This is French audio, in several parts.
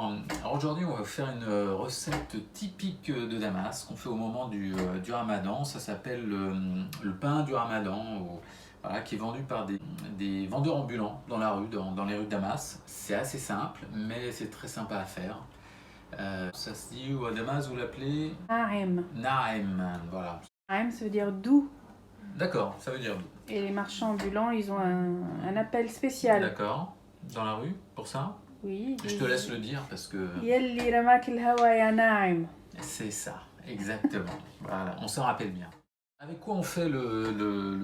Alors aujourd'hui, on va faire une recette typique de Damas qu'on fait au moment du Ramadan. Ça s'appelle le pain du Ramadan, voilà, qui est vendu par des vendeurs ambulants dans la rue, dans les rues de Damas. C'est assez simple, mais c'est très sympa à faire. Ça se dit, à Damas, vous l'appelez Naim. Naim, voilà. Naim, ça veut dire doux. D'accord, ça veut dire doux. Et les marchands ambulants, ils ont un appel spécial. D'accord, dans la rue, pour ça? Oui. Je te laisse le dire parce que... Yelli ramak el-hawa ya Naim. C'est ça, exactement. Voilà, on s'en rappelle bien. Avec quoi on fait le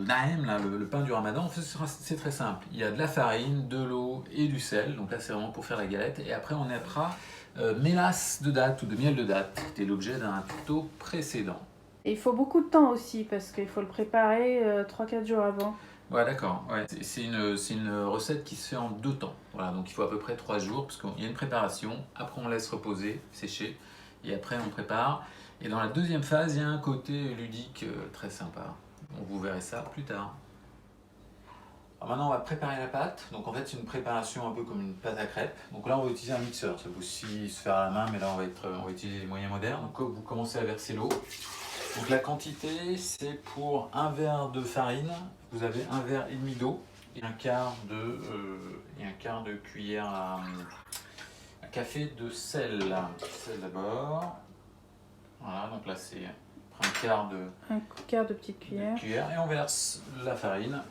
naim, là, le pain du Ramadan? C'est très simple. Il y a de la farine, de l'eau et du sel. Donc là, c'est vraiment pour faire la galette. Et après, on mettra mélasse de date ou de miel de date, qui était l'objet d'un tuto précédent. Et il faut beaucoup de temps aussi, parce qu'il faut le préparer 3-4 jours avant. Ouais, d'accord. Ouais. C'est une recette qui se fait en 2 temps. Voilà, donc il faut à peu près 3 jours, parce qu'il y a une préparation. Après, on laisse reposer, sécher. Et après, on prépare. Et dans la deuxième phase, il y a un côté ludique très sympa. Donc vous verrez ça plus tard. Alors maintenant, on va préparer la pâte. Donc en fait, c'est une préparation un peu comme une pâte à crêpes. Donc là, on va utiliser un mixeur. Ça peut aussi se faire à la main, mais là, on va utiliser les moyens modernes. Donc vous commencez à verser l'eau. Donc la quantité, c'est pour un verre de farine, vous avez un verre et demi d'eau et un quart de cuillère à café de sel. Sel d'abord. Voilà, donc là c'est un quart de petite cuillère. Et on verse la farine.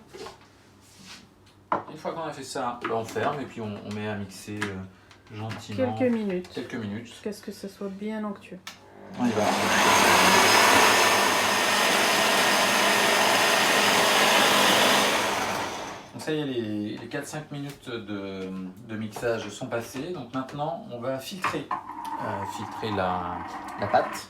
Une fois qu'on a fait ça, là, on ferme et puis on met à mixer gentiment. Quelques minutes. Jusqu'à ce que ça soit bien onctueux. On y va. Donc ça y est, les 4-5 minutes de mixage sont passées. Donc maintenant, on va filtrer la pâte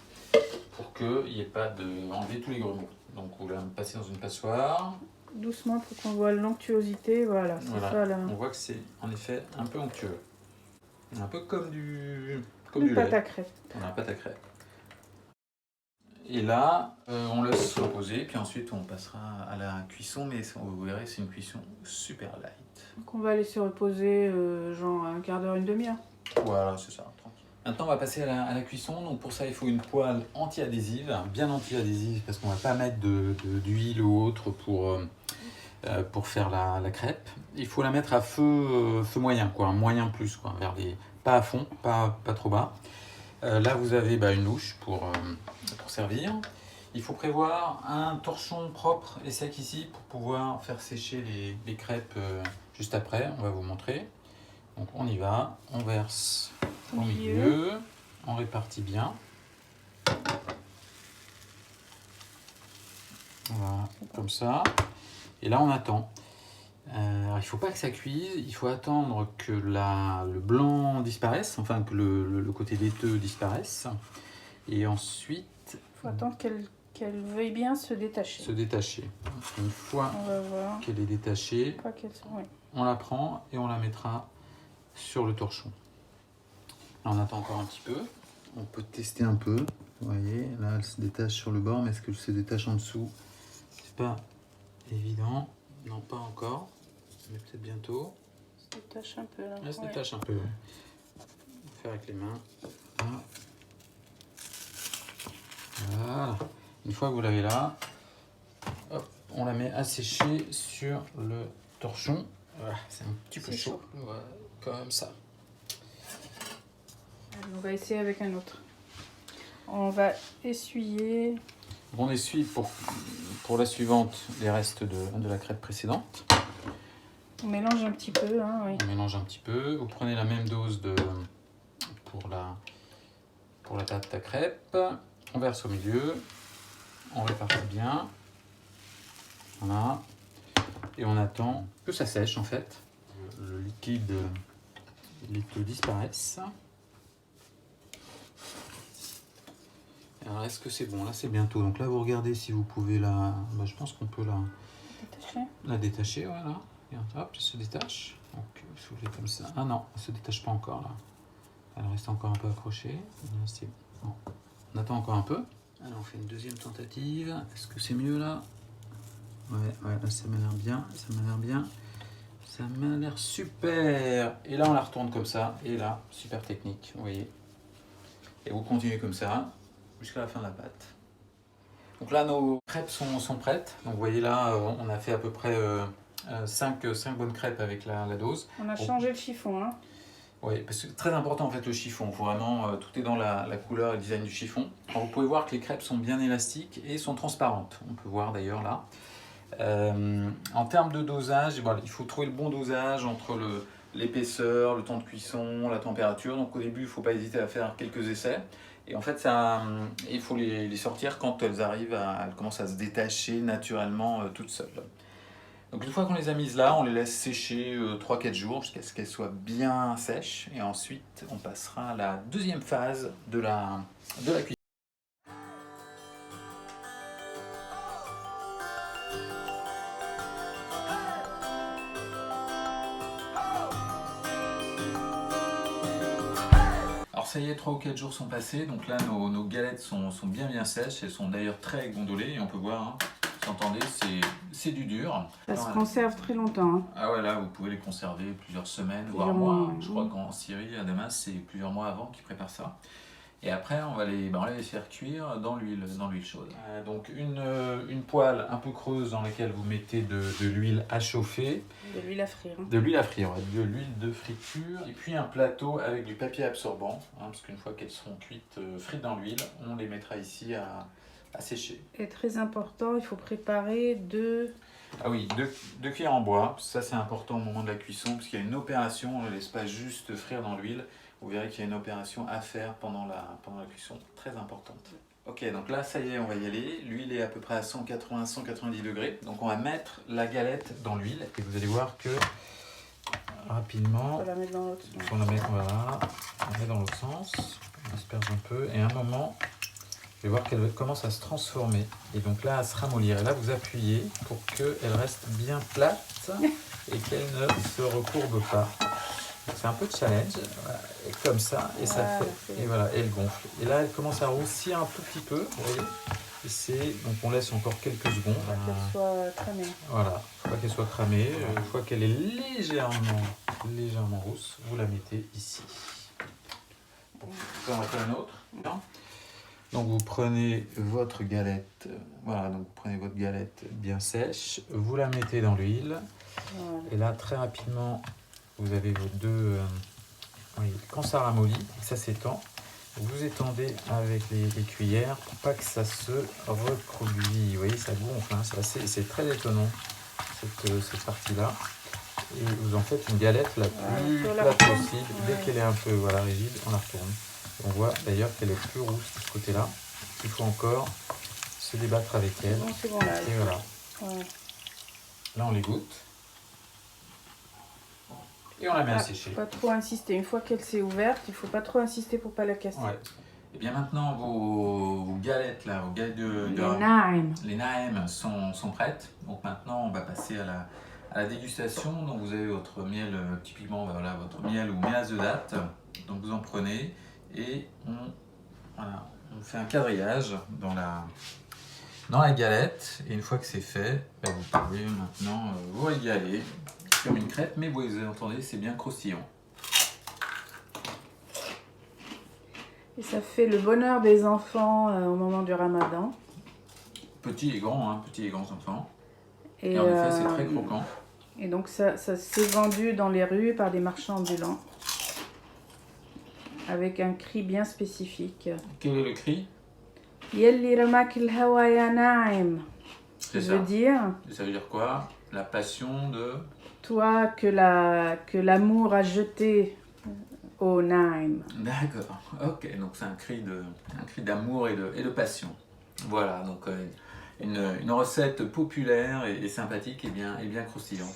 pour qu'il n'y ait pas enlever tous les grumeaux. Donc on va passer dans une passoire. Doucement pour qu'on voit l'onctuosité. Voilà, c'est ça là. On voit que c'est en effet un peu onctueux. Un peu comme du pâte à crêpes. Voilà, pâte à crêpes. Et là, on laisse reposer, puis ensuite on passera à la cuisson, mais vous verrez, c'est une cuisson super light. Donc on va laisser reposer genre un quart d'heure, une demi-heure. Voilà, c'est ça, tranquille. Maintenant on va passer à la cuisson, donc pour ça il faut une poêle anti-adhésive, bien anti-adhésive, parce qu'on ne va pas mettre d'huile ou autre pour faire la crêpe. Il faut la mettre à feu moyen, quoi, un moyen plus, quoi, pas à fond, pas trop bas. Là vous avez une louche pour servir. Il faut prévoir un torchon propre et sec ici pour pouvoir faire sécher les crêpes juste après. On va vous montrer. Donc on y va, on verse au milieu, on répartit bien. Voilà, comme ça. Et là on attend. Alors, il ne faut pas que ça cuise, il faut attendre que le blanc disparaisse, enfin que le côté laiteux disparaisse. Et ensuite... Il faut attendre qu'elle veuille bien se détacher. Une fois qu'elle est détachée, on la prend et on la mettra sur le torchon. Là, on attend encore un petit peu. On peut tester un peu. Vous voyez, là elle se détache sur le bord, mais est-ce qu'elle se détache en dessous? C'est pas évident. Non, pas encore. Mais peut-être bientôt. Elle se détache un peu là. Elle se détache un peu. On va faire avec les mains. Voilà. Une fois que vous l'avez là, hop, on la met à sécher sur le torchon. Voilà, c'est un petit peu chaud. Voilà, comme ça. On va essayer avec un autre. On va essuyer. On essuie pour la suivante les restes de la crêpe précédente. On mélange un petit peu. Oui. On mélange un petit peu. Vous prenez la même dose pour la pâte à crêpes. On verse au milieu. On répartit bien. Voilà. Et on attend que ça sèche en fait. Le liquide disparaisse. Alors est-ce que c'est bon? Là c'est bientôt. Donc là vous regardez si vous pouvez je pense qu'on peut la détacher. Voilà. Et hop, elle se détache. Donc vous soulevez comme ça. Ah non, elle se détache pas encore là. Elle reste encore un peu accrochée. C'est bon. On attend encore un peu. Alors on fait une deuxième tentative. Est-ce que c'est mieux là? Ouais, là ça m'a l'air bien. Ça m'a l'air super. Et là, on la retourne comme ça. Et là, super technique, vous voyez. Et vous continuez comme ça jusqu'à la fin de la pâte. Donc là, nos crêpes sont prêtes. Donc vous voyez là, on a fait à peu près 5 bonnes crêpes avec la dose. On a changé le chiffon, hein. Oui, parce que c'est très important en fait le chiffon. Faut vraiment, tout est dans la couleur et le design du chiffon. Alors, vous pouvez voir que les crêpes sont bien élastiques et sont transparentes. On peut voir d'ailleurs là. En termes de dosage, voilà, il faut trouver le bon dosage entre l'épaisseur, le temps de cuisson, la température. Donc au début, il ne faut pas hésiter à faire quelques essais. Et en fait, il faut les sortir quand elles commencent à se détacher naturellement toutes seules. Donc une fois qu'on les a mises là, on les laisse sécher 3-4 jours jusqu'à ce qu'elles soient bien sèches. Et ensuite, on passera à la deuxième phase de la cuisson. Alors ça y est, 3 ou 4 jours sont passés, donc là nos galettes sont bien sèches, elles sont d'ailleurs très gondolées et on peut voir, hein, vous entendez, c'est du dur. Ça se conserve très longtemps, hein. Ah ouais, là vous pouvez les conserver plusieurs semaines, voire Plusieurs mois. mois, Je crois qu'en Syrie, à Damas, c'est plusieurs mois avant qu'ils préparent ça. Et après, on va les faire cuire dans l'huile chaude. Donc une poêle un peu creuse dans laquelle vous mettez de l'huile à chauffer. De l'huile à frire, hein. De l'huile à frire, ouais, de l'huile de friture. Et puis un plateau avec du papier absorbant, hein, parce qu'une fois qu'elles seront cuites, frites dans l'huile, on les mettra ici à sécher. Et très important, il faut préparer Ah oui, deux cuillères en bois. Ça c'est important au moment de la cuisson, parce qu'il y a une opération, on ne laisse pas juste frire dans l'huile. Vous verrez qu'il y a une opération à faire pendant la cuisson, très importante. Ok, donc là, ça y est, on va y aller. L'huile est à peu près à 180-190 degrés. Donc on va mettre la galette dans l'huile et vous allez voir que rapidement, on va la mettre dans l'autre sens. on la met, voilà, on met dans l'autre sens, on asperge un peu et à un moment, je vais voir qu'elle commence à se transformer et donc là, à se ramollir. Et là, vous appuyez pour qu'elle reste bien plate et qu'elle ne se recourbe pas. C'est un peu de challenge, voilà, et comme ça, et ça fait, et voilà, elle gonfle. Et là, elle commence à roussir un tout petit peu, vous voyez. Donc on laisse encore quelques secondes. Pour qu'elle soit cramée. Voilà, il ne faut pas qu'elle soit cramée. Une fois qu'elle est légèrement rousse, vous la mettez ici. Bon, on va faire un autre. Donc vous prenez votre galette, voilà, donc vous prenez votre galette bien sèche, vous la mettez dans l'huile, voilà. Et là très rapidement, vous avez vos deux, quand ça ramollit, ça s'étend, vous étendez avec les cuillères pour pas que ça se recroqueville. Vous voyez, ça gonfle, hein, c'est très étonnant cette partie-là. Et vous en faites une galette la plus plate possible. Dès qu'elle est un peu rigide, on la retourne. On voit d'ailleurs qu'elle est plus rousse de ce côté-là. Il faut encore se débattre avec elle. C'est bon, là, et voilà. Là, on les goûte. Et on la met à sécher. Pas trop insister. Une fois qu'elle s'est ouverte, il ne faut pas trop insister pour ne pas la casser. Ouais. Et bien maintenant, vos galettes, là, vos galettes les naïm sont prêtes. Donc maintenant, on va passer à la dégustation. Donc vous avez votre miel, typiquement, voilà, votre miel ou mélasse de date. Donc vous en prenez et on fait un quadrillage dans la galette. Et une fois que c'est fait, vous pouvez maintenant vous régaler. Comme une crêpe, mais vous entendez, c'est bien croustillant. Et ça fait le bonheur des enfants au moment du ramadan. Petits et grands, hein, petits et grands enfants. Et en effet, c'est très croquant. Et donc ça s'est vendu dans les rues par des marchands ambulants. Avec un cri bien spécifique. Quel est le cri? Yelli ramak el hawa ya na'im. C'est ça. Ça veut dire quoi? La passion de... Toi que l'amour a jeté au Naïm. D'accord, ok, donc c'est un cri d'amour et de passion. Voilà, donc une recette populaire et sympathique et bien croustillante.